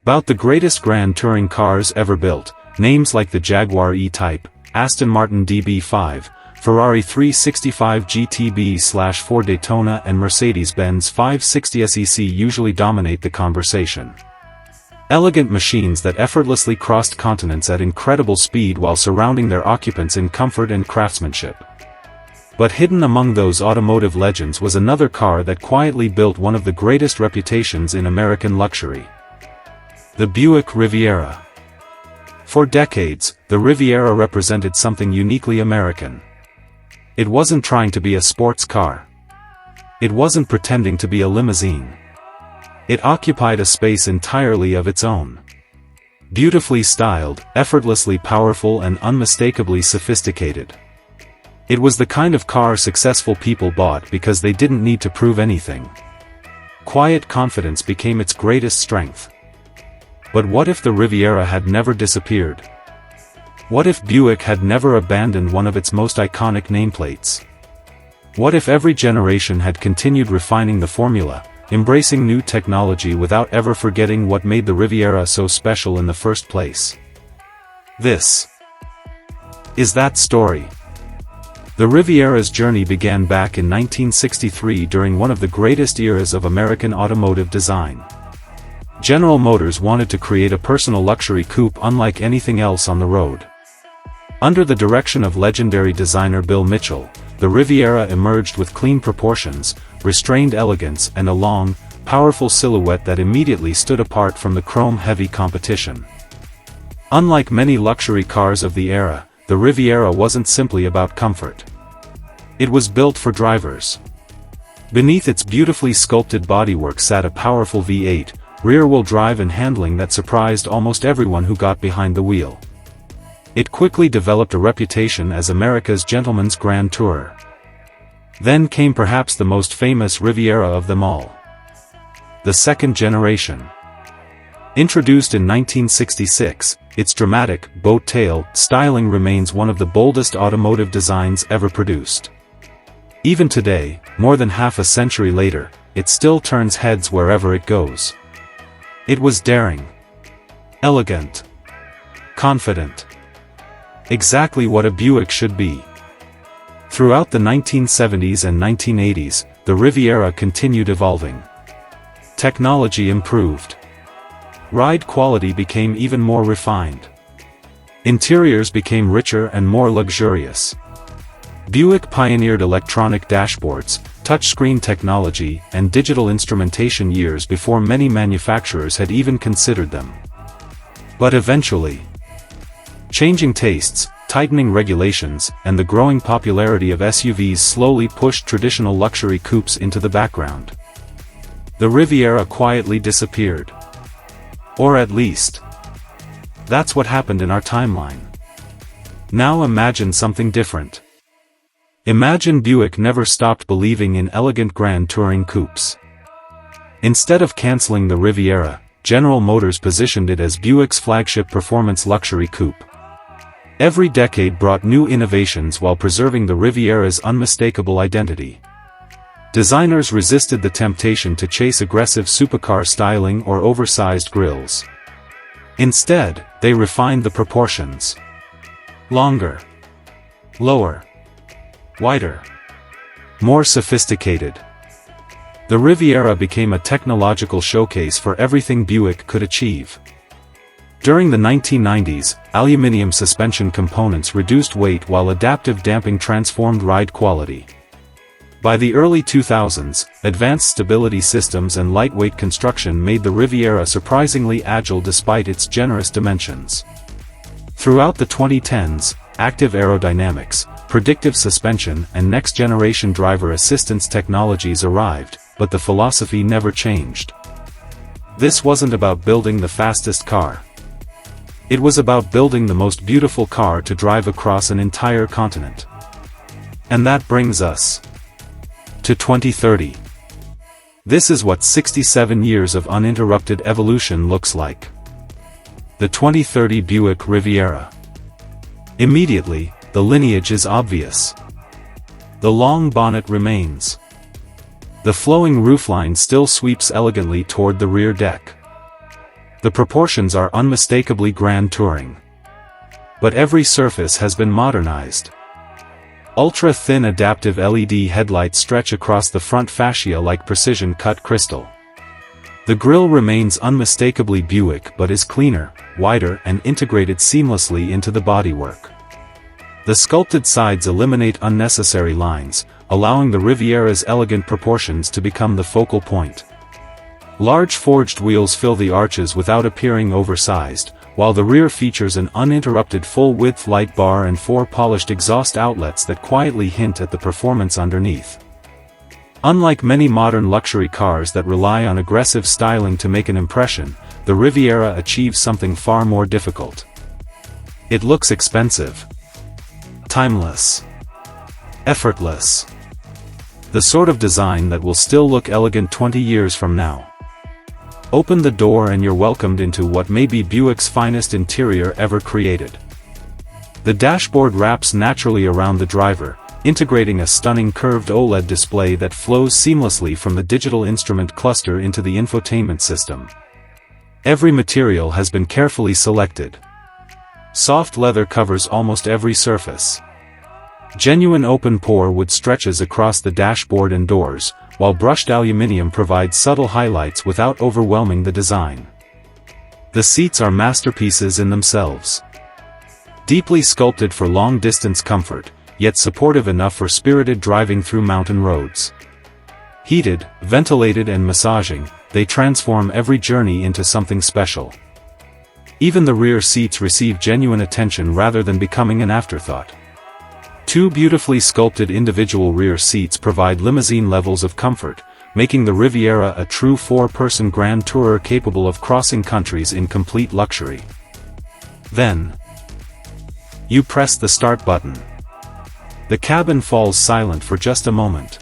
About the greatest grand touring cars ever built, names like the Jaguar E-Type, Aston Martin DB5, Ferrari 365 GTB/4 Daytona and Mercedes-Benz 560 SEC usually dominate the conversation. Elegant machines that effortlessly crossed continents at incredible speed while surrounding their occupants in comfort and craftsmanship. But hidden among those automotive legends was another car that quietly built one of the greatest reputations in American luxury. The Buick Riviera. For decades, the Riviera represented something uniquely American. It wasn't trying to be a sports car. It wasn't pretending to be a limousine. It occupied a space entirely of its own. Beautifully styled, effortlessly powerful and unmistakably sophisticated. It was the kind of car successful people bought because they didn't need to prove anything. Quiet confidence became its greatest strength. But what if the Riviera had never disappeared? What if Buick had never abandoned one of its most iconic nameplates? What if every generation had continued refining the formula, embracing new technology without ever forgetting what made the Riviera so special in the first place? This is that story. The Riviera's journey began back in 1963 during one of the greatest eras of American automotive design. General Motors wanted to create a personal luxury coupe unlike anything else on the road. Under the direction of legendary designer Bill Mitchell, the Riviera emerged with clean proportions, restrained elegance and a long, powerful silhouette that immediately stood apart from the chrome-heavy competition. Unlike many luxury cars of the era, the Riviera wasn't simply about comfort. It was built for drivers. Beneath its beautifully sculpted bodywork sat a powerful V8, rear-wheel drive and handling that surprised almost everyone who got behind the wheel. It quickly developed a reputation as America's gentleman's grand tourer. Then came perhaps the most famous Riviera of them all. The second generation. Introduced in 1966, its dramatic, boat-tail styling remains one of the boldest automotive designs ever produced. Even today, more than half a century later, it still turns heads wherever it goes. It was daring, elegant, confident. Exactly what a Buick should be. Throughout the 1970s and 1980s, the Riviera continued evolving. Technology improved. Ride quality became even more refined. Interiors became richer and more luxurious. Buick pioneered electronic dashboards, touchscreen technology, and digital instrumentation years before many manufacturers had even considered them. But eventually, changing tastes, tightening regulations, and the growing popularity of SUVs slowly pushed traditional luxury coupes into the background. The Riviera quietly disappeared. Or at least, that's what happened in our timeline. Now imagine something different. Imagine Buick never stopped believing in elegant grand touring coupes. Instead of canceling the Riviera, General Motors positioned it as Buick's flagship performance luxury coupe. Every decade brought new innovations while preserving the Riviera's unmistakable identity. Designers resisted the temptation to chase aggressive supercar styling or oversized grilles. Instead, they refined the proportions. Longer, lower, wider, more sophisticated. The Riviera became a technological showcase for everything Buick could achieve. During the 1990s, aluminum suspension components reduced weight while adaptive damping transformed ride quality. By the early 2000s, advanced stability systems and lightweight construction made the Riviera surprisingly agile despite its generous dimensions. Throughout the 2010s, active aerodynamics, predictive suspension and next-generation driver assistance technologies arrived, but the philosophy never changed. This wasn't about building the fastest car. It was about building the most beautiful car to drive across an entire continent. And that brings us to 2030. This is what 67 years of uninterrupted evolution looks like. The 2030 Buick Riviera. Immediately, the lineage is obvious. The long bonnet remains. The flowing roofline still sweeps elegantly toward the rear deck. The proportions are unmistakably grand touring. But every surface has been modernized. Ultra-thin adaptive LED headlights stretch across the front fascia like precision-cut crystal. The grille remains unmistakably Buick but is cleaner, wider and integrated seamlessly into the bodywork. The sculpted sides eliminate unnecessary lines, allowing the Riviera's elegant proportions to become the focal point. Large forged wheels fill the arches without appearing oversized, while the rear features an uninterrupted full-width light bar and 4 polished exhaust outlets that quietly hint at the performance underneath. Unlike many modern luxury cars that rely on aggressive styling to make an impression, the Riviera achieves something far more difficult. It looks expensive, timeless, effortless. The sort of design that will still look elegant 20 years from now. Open the door and you're welcomed into what may be Buick's finest interior ever created. The dashboard wraps naturally around the driver, integrating a stunning curved OLED display that flows seamlessly from the digital instrument cluster into the infotainment system. Every material has been carefully selected. Soft leather covers almost every surface. Genuine open-pore wood stretches across the dashboard and doors, while brushed aluminum provides subtle highlights without overwhelming the design. The seats are masterpieces in themselves. Deeply sculpted for long-distance comfort, yet supportive enough for spirited driving through mountain roads. Heated, ventilated and massaging, they transform every journey into something special. Even the rear seats receive genuine attention rather than becoming an afterthought. 2 beautifully sculpted individual rear seats provide limousine levels of comfort, making the Riviera a true 4-person grand tourer capable of crossing countries in complete luxury. Then, you press the start button. The cabin falls silent for just a moment.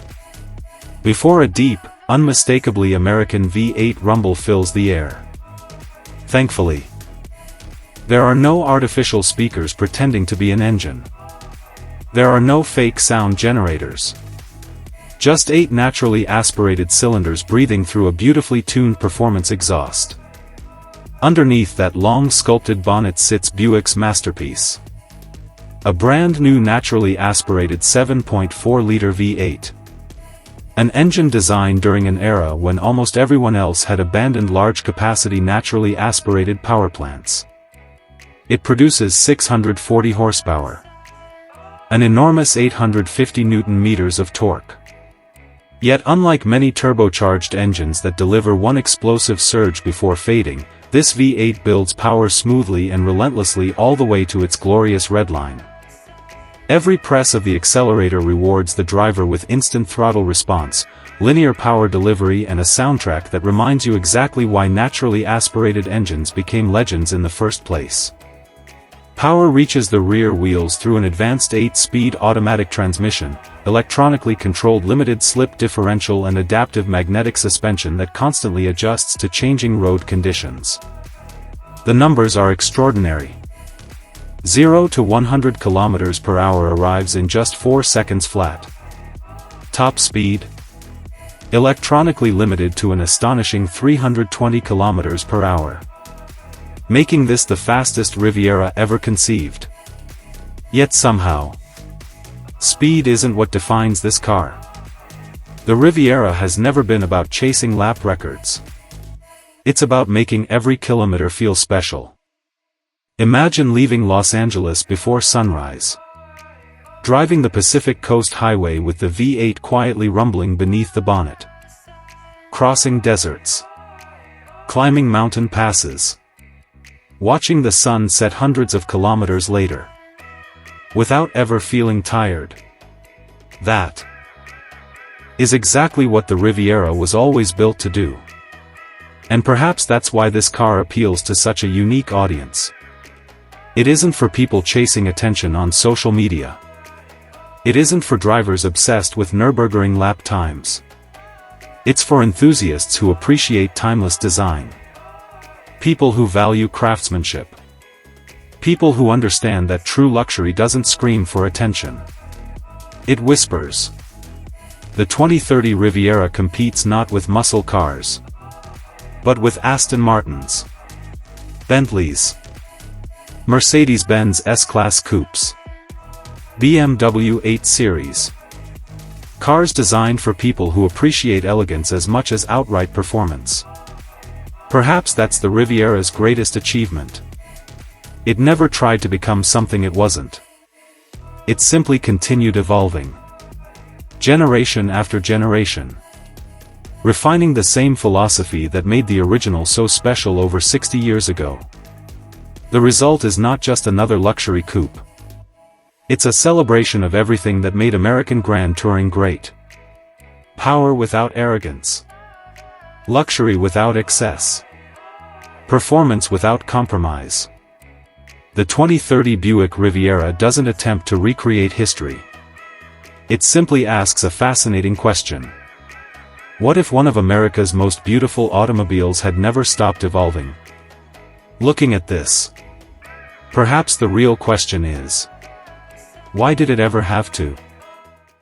Before a deep, unmistakably American V8 rumble fills the air. Thankfully, there are no artificial speakers pretending to be an engine. There are no fake sound generators. Just 8 naturally aspirated cylinders breathing through a beautifully tuned performance exhaust. Underneath that long sculpted bonnet sits Buick's masterpiece. A brand new naturally aspirated 7.4-liter V8. An engine designed during an era when almost everyone else had abandoned large-capacity naturally aspirated power plants. It produces 640 horsepower. An enormous 850 Newton-meters of torque. Yet unlike many turbocharged engines that deliver one explosive surge before fading, this V8 builds power smoothly and relentlessly all the way to its glorious redline. Every press of the accelerator rewards the driver with instant throttle response, linear power delivery and a soundtrack that reminds you exactly why naturally aspirated engines became legends in the first place. Power reaches the rear wheels through an advanced 8-speed automatic transmission, electronically controlled limited-slip differential and adaptive magnetic suspension that constantly adjusts to changing road conditions. The numbers are extraordinary. 0 to 100 km per hour arrives in just 4 seconds flat. Top speed? Electronically limited to an astonishing 320 km per hour. Making this the fastest Riviera ever conceived. Yet somehow, speed isn't what defines this car. The Riviera has never been about chasing lap records. It's about making every kilometer feel special. Imagine leaving Los Angeles before sunrise. Driving the Pacific Coast Highway with the V8 quietly rumbling beneath the bonnet. Crossing deserts. Climbing mountain passes. Watching the sun set hundreds of kilometers later. Without ever feeling tired. That is exactly what the Riviera was always built to do. And perhaps that's why this car appeals to such a unique audience. It isn't for people chasing attention on social media. It isn't for drivers obsessed with Nürburgring lap times. It's for enthusiasts who appreciate timeless design. People who value craftsmanship. People who understand that true luxury doesn't scream for attention. It whispers. The 2030 Riviera competes not with muscle cars, but with Aston Martins. Bentleys, Mercedes-Benz S-Class coupes, BMW 8 Series. Cars designed for people who appreciate elegance as much as outright performance. Perhaps that's the Riviera's greatest achievement. It never tried to become something it wasn't. It simply continued evolving, generation after generation, refining the same philosophy that made the original so special over 60 years ago. The result is not just another luxury coupe. It's a celebration of everything that made American Grand Touring great. Power without arrogance. Luxury without excess. Performance without compromise. The 2030 Buick Riviera doesn't attempt to recreate history. It simply asks a fascinating question. What if one of America's most beautiful automobiles had never stopped evolving? Looking at this, perhaps the real question is, why did it ever have to?